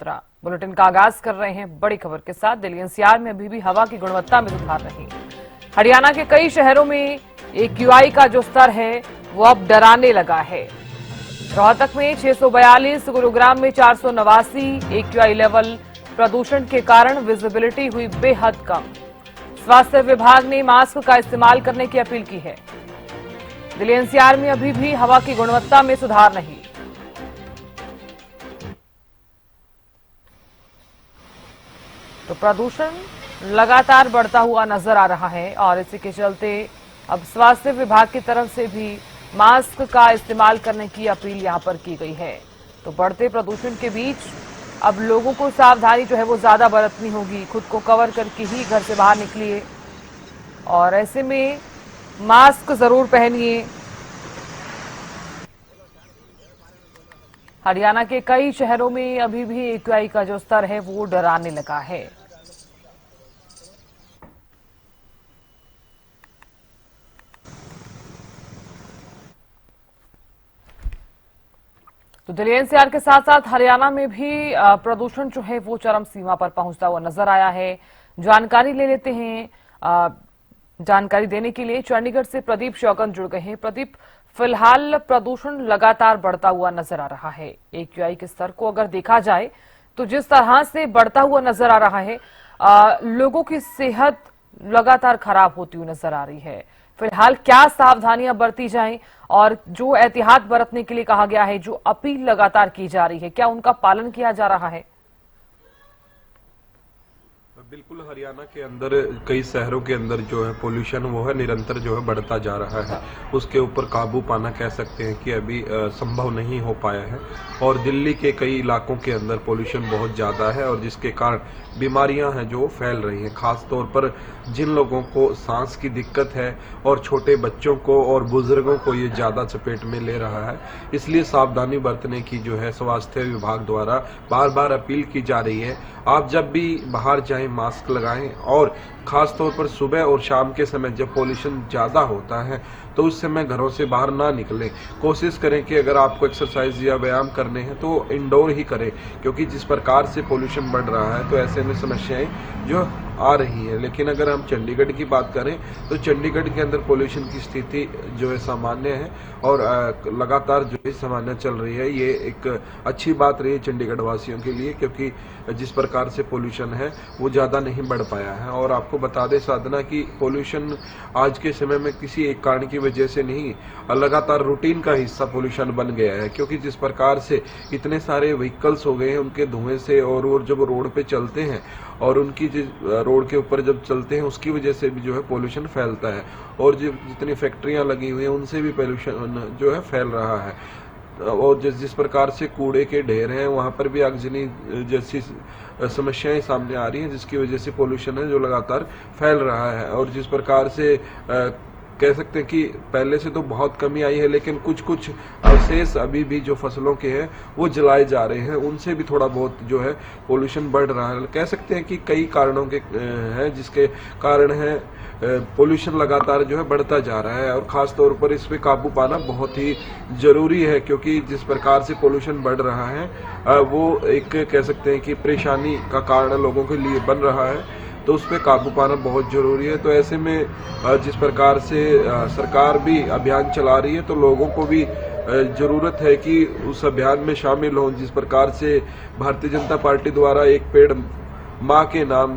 तरह बुलेटिन का आगाज कर रहे हैं बड़ी खबर के साथ। दिल्ली एनसीआर में अभी भी हवा की गुणवत्ता में सुधार नहीं। हरियाणा के कई शहरों में AQI का जो स्तर है वो अब डराने लगा है। रोहतक में 642, गुरुग्राम में 489 AQI लेवल प्रदूषण के कारण विजिबिलिटी हुई बेहद कम। स्वास्थ्य विभाग ने मास्क का इस्तेमाल करने की अपील की है। दिल्ली एनसीआर में अभी भी हवा की गुणवत्ता में सुधार नहीं। तो प्रदूषण लगातार बढ़ता हुआ नजर आ रहा है और इसी के चलते अब स्वास्थ्य विभाग की तरफ से भी मास्क का इस्तेमाल करने की अपील यहां पर की गई है। तो बढ़ते प्रदूषण के बीच अब लोगों को सावधानी जो है वो ज्यादा बरतनी होगी। खुद को कवर करके ही घर से बाहर निकलिए और ऐसे में मास्क जरूर पहनिए। हरियाणा के कई शहरों में अभी भी AQI का जो स्तर है वो डराने लगा है। तो दिल्ली एनसीआर के साथ साथ हरियाणा में भी प्रदूषण जो है वो चरम सीमा पर पहुंचता हुआ नजर आया है। जानकारी ले लेते हैं। जानकारी देने के लिए चंडीगढ़ से प्रदीप शौकन जुड़ गए हैं। प्रदीप, फिलहाल प्रदूषण लगातार बढ़ता हुआ नजर आ रहा है। AQI के स्तर को अगर देखा जाए तो जिस तरह से बढ़ता हुआ नजर आ रहा है, लोगों की सेहत लगातार खराब होती हुई नजर आ रही है। फिलहाल क्या सावधानियां बरती जाएं और जो एहतियात बरतने के लिए कहा गया है, जो अपील लगातार की जा रही है, क्या उनका पालन किया जा रहा है? बिल्कुल, हरियाणा के अंदर कई शहरों के अंदर जो है पोल्यूशन वो है निरंतर जो है बढ़ता जा रहा है। उसके ऊपर काबू पाना कह सकते हैं कि अभी संभव नहीं हो पाया है और दिल्ली के कई इलाकों के अंदर पोल्यूशन बहुत ज़्यादा है और जिसके कारण बीमारियां हैं जो फैल रही हैं। खास तौर पर जिन लोगों को सांस की दिक्कत है और छोटे बच्चों को और बुजुर्गों को ये ज़्यादा चपेट में ले रहा है, इसलिए सावधानी बरतने की जो है स्वास्थ्य विभाग द्वारा बार बार अपील की जा रही है। आप जब भी बाहर जाएं मास्क लगाएं और खास तौर पर सुबह और शाम के समय जब पोल्यूशन ज़्यादा होता है तो उस समय घरों से बाहर ना निकलें। कोशिश करें कि अगर आपको एक्सरसाइज या व्यायाम करने हैं तो इंडोर ही करें, क्योंकि जिस प्रकार से पोल्यूशन बढ़ रहा है तो ऐसे में समस्याएं जो आ रही है। लेकिन अगर हम चंडीगढ़ की बात करें तो चंडीगढ़ के अंदर पोल्यूशन की स्थिति जो है सामान्य है और लगातार जो है सामान्य चल रही है। ये एक अच्छी बात रही है चंडीगढ़ वासियों के लिए, क्योंकि जिस प्रकार से पोल्यूशन है वो ज़्यादा नहीं बढ़ पाया है। और आपको बता दें साधना कि पोल्यूशन आज के समय में किसी एक कारण की वजह से नहीं, लगातार रूटीन का हिस्सा पोल्यूशन बन गया है। क्योंकि जिस प्रकार से इतने सारे व्हीकल्स हो गए हैं, उनके धुएं से और जब रोड पे चलते हैं और उनकी रोड के ऊपर जब चलते हैं उसकी वजह से भी जो है पोल्यूशन फैलता है और जितनी फैक्ट्रियां लगी हुई हैं उनसे भी पोल्यूशन जो है फैल रहा है। और जिस प्रकार से कूड़े के ढेर हैं वहां पर भी आगजनी जैसी समस्याएं सामने आ रही हैं, जिसकी वजह से पोल्यूशन है जो लगातार फैल रहा है। और जिस प्रकार से कह सकते हैं कि पहले से तो बहुत कमी आई है, लेकिन कुछ अवशेष अभी भी जो फसलों के हैं वो जलाए जा रहे हैं, उनसे भी थोड़ा बहुत जो है पोल्यूशन बढ़ रहा है। कह सकते हैं कि कई कारणों के हैं जिसके कारण है पोल्यूशन लगातार जो है बढ़ता जा रहा है और खास तौर पर इस पे काबू पाना बहुत ही जरूरी है। क्योंकि जिस प्रकार से पोल्यूशन बढ़ रहा है वो एक कह सकते हैं कि परेशानी का कारण लोगों के लिए बन रहा है, तो उस पर काबू पाना बहुत जरूरी है। तो ऐसे में जिस प्रकार से सरकार भी अभियान चला रही है तो लोगों को भी जरूरत है कि उस अभियान में शामिल हों। जिस प्रकार से भारतीय जनता पार्टी द्वारा एक पेड़ माँ के नाम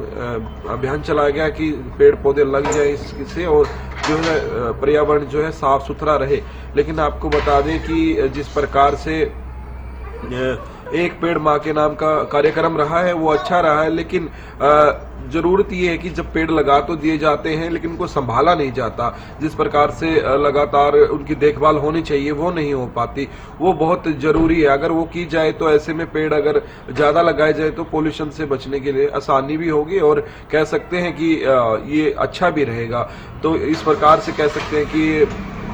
अभियान चलाया गया कि पेड़ पौधे लग जाए इससे और जो है पर्यावरण जो है साफ सुथरा रहे। लेकिन आपको बता दें कि जिस प्रकार से एक पेड़ माँ के नाम का कार्यक्रम रहा है वो अच्छा रहा है, लेकिन जरूरत ये है कि जब पेड़ लगा तो दिए जाते हैं लेकिन उनको संभाला नहीं जाता। जिस प्रकार से लगातार उनकी देखभाल होनी चाहिए वो नहीं हो पाती, वो बहुत जरूरी है। अगर वो की जाए तो ऐसे में पेड़ अगर ज्यादा लगाए जाए तो पोल्यूशन से बचने के लिए आसानी भी होगी और कह सकते हैं कि ये अच्छा भी रहेगा। तो इस प्रकार से कह सकते हैं कि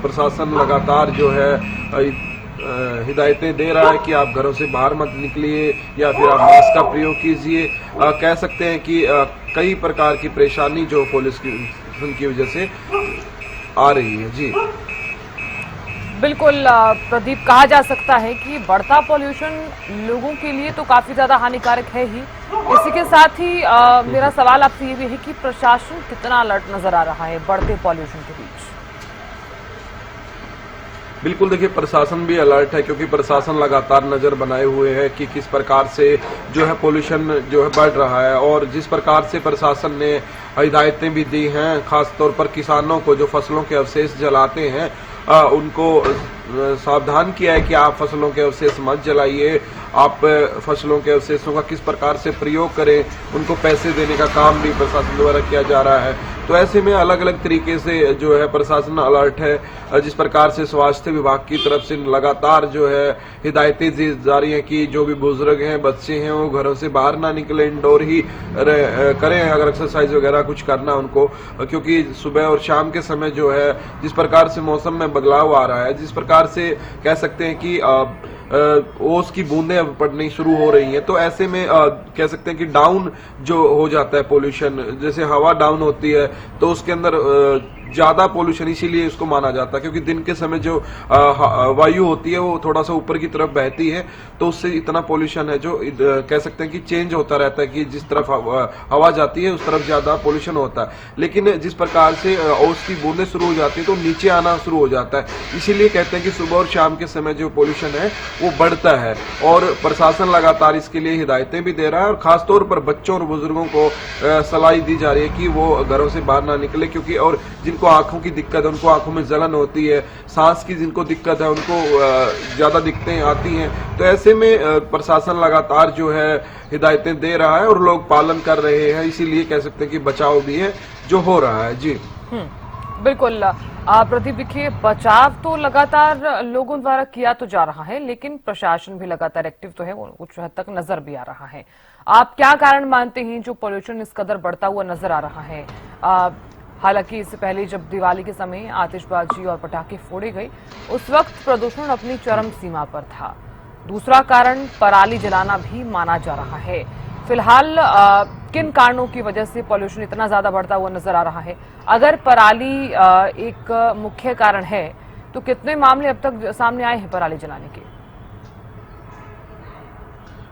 प्रशासन लगातार जो है हिदायतें दे रहा है कि आप घरों से बाहर मत निकलिए या फिर आप मास्क का प्रयोग कीजिए। कह सकते हैं कि कई प्रकार की परेशानी जो पोल्यूशन की वजह से आ रही है। जी बिल्कुल प्रदीप, कहा जा सकता है कि बढ़ता पॉल्यूशन लोगों के लिए तो काफी ज्यादा हानिकारक है ही। इसी के साथ ही मेरा सवाल आपसे ये भी है कि प्रशासन कितना अलर्ट नजर आ रहा है बढ़ते पॉल्यूशन के बीच। बिल्कुल, देखिए प्रशासन भी अलर्ट है, क्योंकि प्रशासन लगातार नजर बनाए हुए है कि किस प्रकार से जो है पोल्यूशन जो है बढ़ रहा है। और जिस प्रकार से प्रशासन ने हिदायतें भी दी हैं, खासतौर पर किसानों को जो फसलों के अवशेष जलाते हैं उनको सावधान किया है कि आप फसलों के अवशेष मत जलाइए, आप फसलों के अवशेषों का किस प्रकार से प्रयोग करें, उनको पैसे देने का काम भी प्रशासन द्वारा किया जा रहा है। तो ऐसे में अलग अलग तरीके से जो है प्रशासन अलर्ट है। जिस प्रकार से स्वास्थ्य विभाग की तरफ से लगातार जो है हिदायतें दी जा रही हैं कि जो भी बुजुर्ग हैं, बच्चे हैं, वो घरों से बाहर ना निकले, इंडोर ही करें अगर एक्सरसाइज वगैरह कुछ करना उनको, क्योंकि सुबह और शाम के समय जो है जिस प्रकार से मौसम में बदलाव आ रहा है, जिस प्रकार से कह सकते हैं कि ओस की बूंदें पड़नी शुरू हो रही हैं, तो ऐसे में कह सकते हैं कि डाउन जो हो जाता है पोल्यूशन, जैसे हवा डाउन होती है तो उसके अंदर ज्यादा पोल्यूशन इसीलिए इसको माना जाता है, क्योंकि दिन के समय जो वायु होती है वो थोड़ा सा ऊपर की तरफ बहती है, तो उससे इतना पोल्यूशन है जो कह सकते हैं कि चेंज होता रहता है कि जिस तरफ हवा जाती है उस तरफ ज्यादा पोल्यूशन होता है। लेकिन जिस प्रकार से ओस की बूंदें शुरू हो जाती है तो नीचे आना शुरू हो जाता है, इसीलिए कहते हैं कि सुबह और शाम के समय जो पोल्यूशन है वो बढ़ता है। और प्रशासन लगातार इसके लिए हिदायतें भी दे रहा है, और खासतौर पर बच्चों और बुजुर्गों को सलाह दी जा रही है कि वो घरों से बाहर ना निकले, क्योंकि और जिनको आंखों की दिक्कत है, उनको आंखों में जलन होती है, सांस की जिनको दिक्कत है उनको ज्यादा दिक्कतें आती हैं। तो ऐसे में प्रशासन लगातार जो है हिदायतें दे रहा है और लोग पालन कर रहे हैं, इसीलिए कह सकते हैं कि बचाव भी है जो हो रहा है। जी बिल्कुल प्रदीप, देखिए बचाव तो लगातार लोगों द्वारा किया तो जा रहा है, लेकिन प्रशासन भी लगातार एक्टिव तो है, वो कुछ हद तक नजर भी आ रहा है। आप क्या कारण मानते हैं जो पोल्यूशन इस कदर बढ़ता हुआ नजर आ रहा है? हालांकि इससे पहले जब दिवाली के समय आतिशबाजी और पटाखे फोड़े गए, उस वक्त प्रदूषण अपनी चरम सीमा पर था। दूसरा कारण पराली जलाना भी माना जा रहा है। फिलहाल किन कारणों की वजह से पॉल्यूशन इतना ज्यादा बढ़ता हुआ नजर आ रहा है? अगर पराली एक मुख्य कारण है, तो कितने मामले अब तक सामने आए हैं पराली जलाने के?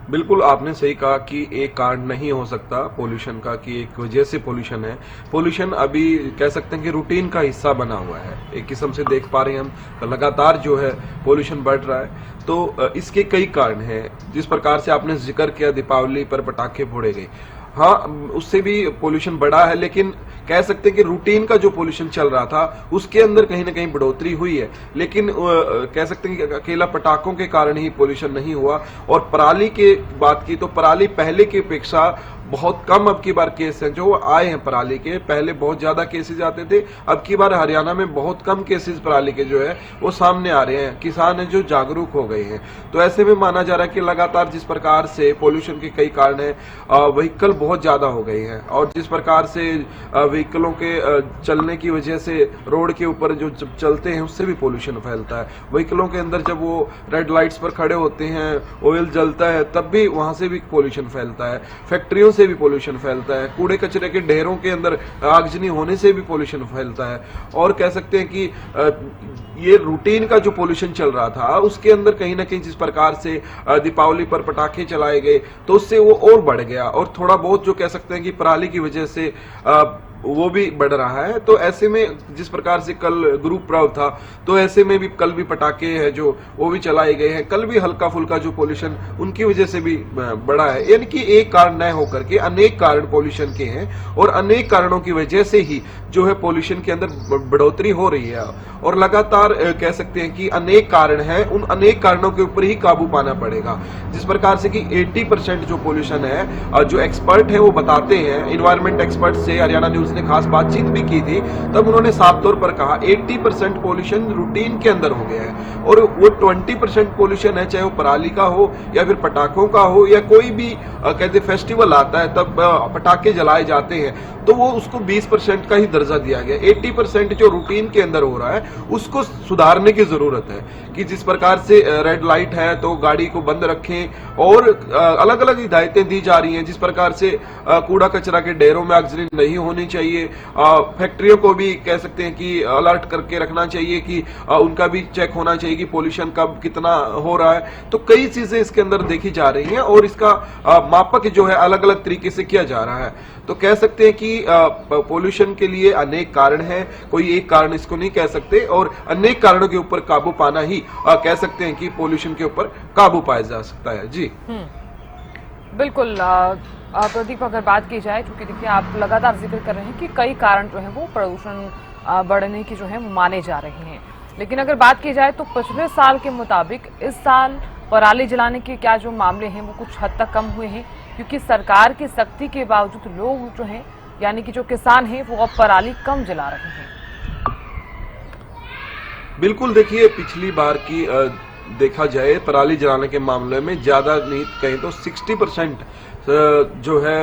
बिल्कुल, आपने सही कहा कि एक कारण नहीं हो सकता पोल्यूशन का कि एक वजह से पोल्यूशन है। पोल्यूशन अभी कह सकते हैं कि रूटीन का हिस्सा बना हुआ है, एक किस्म से देख पा रहे हैं हम लगातार जो है पोल्यूशन बढ़ रहा है। तो इसके कई कारण हैं। जिस प्रकार से आपने जिक्र किया दीपावली पर पटाखे फोड़े गए, हाँ उससे भी पोल्यूशन बढ़ा है, लेकिन कह सकते हैं कि रूटीन का जो पोल्यूशन चल रहा था उसके अंदर कहीं ना कहीं बढ़ोतरी हुई है। लेकिन कह सकते हैं कि अकेला पटाखों के कारण ही पोल्यूशन नहीं हुआ। और पराली की बात की तो पराली पहले की अपेक्षा बहुत कम अब की बार केस हैं जो आए हैं पराली के। पहले बहुत ज्यादा केसेस आते थे, अब की बार हरियाणा में बहुत कम केसेस पराली के जो है वो सामने आ रहे हैं। किसान है जो जागरूक हो गए हैं। तो ऐसे में माना जा रहा है कि लगातार जिस प्रकार से पोल्यूशन के कई कारण है, व्हीकल बहुत ज्यादा हो गए हैं, और जिस प्रकार से व्हीकलों के चलने की वजह से रोड के ऊपर जो चलते हैं उससे भी पोल्यूशन फैलता है। व्हीकलों के अंदर जब वो रेड लाइट्स पर खड़े होते हैं, ऑयल जलता है, तब भी वहां से भी पोल्यूशन फैलता है। फैक्ट्रियों से भी पोल्यूशन फैलता है। कूड़े कचरे के ढेरों के अंदर आगजनी होने से भी पोल्यूशन फैलता है। और कह सकते हैं कि ये रूटीन का जो पोल्यूशन चल रहा था उसके अंदर कहीं ना कहीं जिस प्रकार से दीपावली पर पटाखे चलाए गए तो उससे वो और बढ़ गया, और थोड़ा बहुत जो कह सकते हैं कि पराली की वजह से वो भी बढ़ रहा है। तो ऐसे में जिस प्रकार से कल गुरु पर्व था, तो ऐसे में भी कल भी पटाखे हैं जो वो भी चलाए गए हैं। कल भी हल्का फुल्का जो पोल्यूशन उनकी वजह से भी बढ़ा है। यानी कि एक कारण न होकर के अनेक कारण पोल्यूशन के हैं, और अनेक कारणों की वजह से ही जो है पोल्यूशन के अंदर बढ़ोतरी हो रही है। और लगातार कह सकते हैं कि अनेक कारण हैं, उन अनेक कारणों के ऊपर ही काबू पाना पड़ेगा। जिस प्रकार से कि 80% जो पोल्यूशन है, जो एक्सपर्ट है वो बताते हैं, इन्वायरमेंट एक्सपर्ट से हरियाणा न्यूज ने खास बातचीत भी की थी, तब उन्होंने साफ तौर पर कहा 80% पोल्यूशन रूटीन के अंदर हो गया है, और वो 20% पोल्यूशन है, चाहे वो पराली का हो या फिर पटाखों का हो या कोई भी कहते फेस्टिवल आता है तब पटाखे जलाए जाते हैं, तो वो उसको 20% का ही दर्जा दिया गया। 80% जो रूटीन के अंदर हो रहा है उसको सुधारने की जरूरत है कि जिस प्रकार से रेड लाइट है तो गाड़ी को बंद रखें, और अलग अलग हिदायतें दी जा रही हैं। जिस प्रकार से कूड़ा कचरा के ढेरों में आगजनी नहीं होनी चाहिए, चाहिए। फैक्ट्रियों को भी कह सकते हैं कि अलर्ट करके रखना चाहिए कि उनका भी चेक होना चाहिए कि पोल्यूशन कब कितना हो रहा है। तो कई चीजें इसके अंदर देखी जा रही हैं और इसका मापक जो है अलग अलग तरीके से किया जा रहा है। तो कह सकते हैं कि पोल्यूशन के लिए अनेक कारण हैं, कोई एक कारण इसको नहीं कह सकते, और अनेक कारणों के ऊपर काबू पाना ही कह सकते हैं कि पोल्यूशन के ऊपर काबू पाया जा सकता है। जी बिल्कुल। प्रदीप, अगर बात की जाए, क्योंकि देखिए आप लगातार जिक्र कर रहे हैं कि कई कारण जो है वो प्रदूषण बढ़ने की जो है माने जा रहे हैं, लेकिन अगर बात की जाए तो पिछले साल के मुताबिक इस साल पराली जलाने के क्या जो मामले हैं वो कुछ हद तक कम हुए हैं, क्योंकि सरकार की सख्ती के बावजूद लोग जो हैं, यानी कि जो किसान हैं, वो अब पराली कम जला रहे हैं। बिल्कुल, देखिए पिछली बार की देखा जाए पराली जलाने के मामले में ज्यादा नहीं कहें तो 60% जो है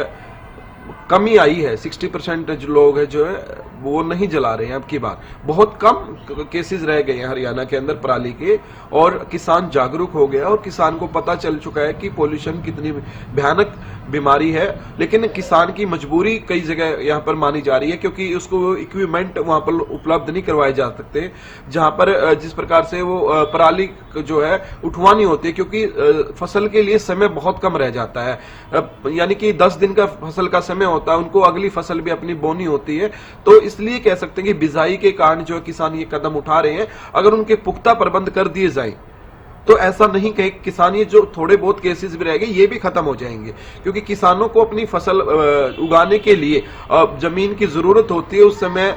कमी आई है। 60% जो लोग हैं जो है वो नहीं जला रहे हैं। अब की बार बहुत कम केसेस रह गए हैं हरियाणा के अंदर पराली के, और किसान जागरूक हो गया और किसान को पता चल चुका है कि पोल्यूशन कितनी भयानक बीमारी है। लेकिन किसान की मजबूरी कई जगह यहाँ पर मानी जा रही है, क्योंकि उसको इक्विपमेंट वहां पर उपलब्ध नहीं करवाए जा सकते जहां पर जिस प्रकार से वो पराली जो है उठवानी होती है, क्योंकि फसल के लिए समय बहुत कम रह जाता है। यानी कि 10 दिन का फसल का समय होता है, उनको अगली फसल भी अपनी बोनी होती है। तो इसलिए कह सकते हैं कि बिजाई के कारण जो किसान ये कदम उठा रहे हैं, अगर उनके पुख्ता प्रबंध कर दिए जाए तो ऐसा नहीं कहे किसान, ये जो थोड़े बहुत केसेस भी रह गए ये भी खत्म हो जाएंगे, क्योंकि किसानों को अपनी फसल उगाने के लिए जमीन की जरूरत होती है। उस समय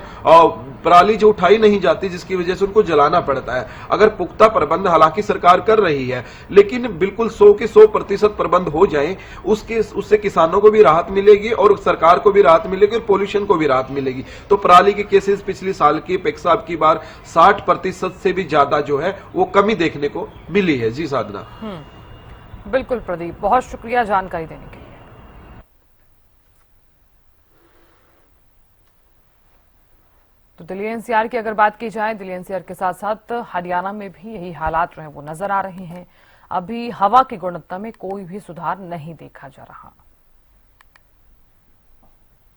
पराली जो उठाई नहीं जाती, जिसकी वजह से उनको जलाना पड़ता है। अगर पुख्ता प्रबंध हालांकि सरकार कर रही है, लेकिन बिल्कुल 100 के 100% प्रबंध हो जाए, उससे किसानों को भी राहत मिलेगी और सरकार को भी राहत मिलेगी और पोल्यूशन को भी राहत मिलेगी। तो पराली के केसेस पिछले साल की अपेक्षा अब की बार 60% से भी ज्यादा जो है वो कमी देखने को मिली है। जी साधना। बिल्कुल प्रदीप, बहुत शुक्रिया जानकारी देने के लिए। तो दिल्ली एनसीआर की अगर बात की जाए, दिल्ली एनसीआर के साथ साथ हरियाणा में भी यही हालात जो है वो नजर आ रहे हैं। अभी हवा की गुणवत्ता में कोई भी सुधार नहीं देखा जा रहा।